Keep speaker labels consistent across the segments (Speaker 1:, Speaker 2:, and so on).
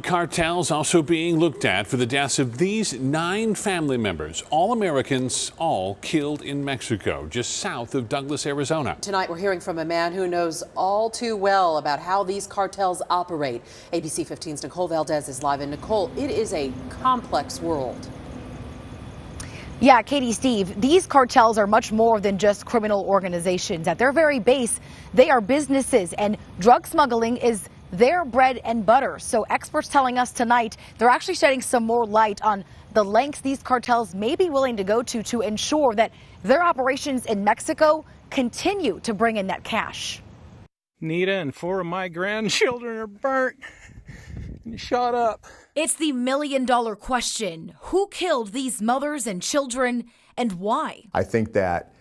Speaker 1: Cartels also being looked at for the deaths of these 9 family members, all Americans, all killed in Mexico, just south of Douglas, Arizona.
Speaker 2: Tonight, we're hearing from a man who knows all too well about how these cartels operate. ABC 15's Nicole Valdez is live. And Nicole, it is a complex world.
Speaker 3: Yeah, Katie, Steve, these cartels are much more than just criminal organizations. At their very base, they are businesses, and drug smuggling is their bread and butter. So experts telling us tonight they're actually shedding some more light on the lengths these cartels may be willing to go to ensure that their operations in Mexico continue to bring in that cash.
Speaker 4: Nita and 4 of my grandchildren are burnt and shot up.
Speaker 3: It's the million-dollar question. Who killed these mothers and children, and why?
Speaker 5: I think that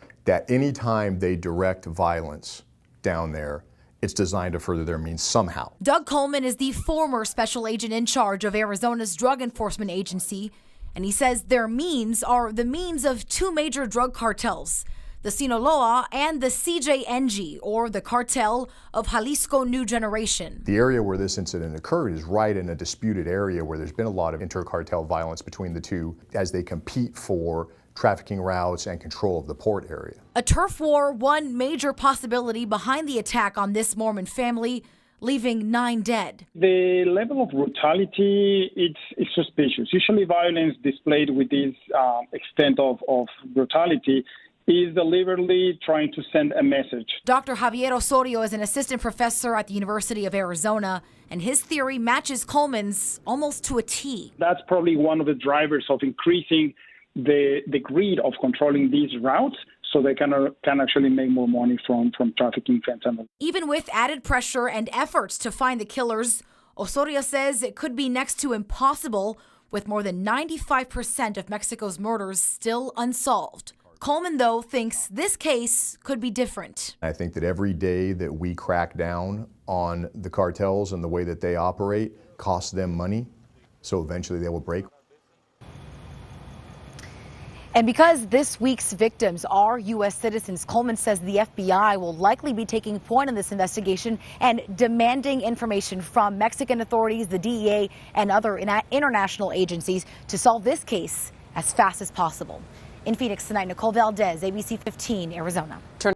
Speaker 5: any time they direct violence down there, it's designed to further their means somehow.
Speaker 3: Doug Coleman is the former special agent in charge of Arizona's Drug Enforcement Agency, and he says their means are the means of 2 major drug cartels, the Sinaloa and the CJNG, or the Cartel of Jalisco New Generation.
Speaker 5: The area where this incident occurred is right in a disputed area where there's been a lot of inter-cartel violence between the two as they compete for trafficking routes and control of the port area.
Speaker 3: A turf war, one major possibility behind the attack on this Mormon family, leaving 9 dead.
Speaker 6: The level of brutality, it's suspicious. Usually violence displayed with this extent of brutality is deliberately trying to send a message.
Speaker 3: Dr. Javier Osorio is an assistant professor at the University of Arizona, and his theory matches Coleman's almost to a T.
Speaker 6: That's probably one of the drivers of increasing the greed of controlling these routes, so they can actually make more money from trafficking fentanyl.
Speaker 3: Even with added pressure and efforts to find the killers, Osorio says it could be next to impossible, with more than 95% of Mexico's murders still unsolved. Coleman, though, thinks this case could be different.
Speaker 5: I think that every day that we crack down on the cartels and the way that they operate costs them money, so eventually they will break.
Speaker 3: And because this week's victims are U.S. citizens, Coleman says the FBI will likely be taking point in this investigation and demanding information from Mexican authorities, the DEA, and other international agencies to solve this case as fast as possible. In Phoenix tonight, Nicole Valdez, ABC 15, Arizona.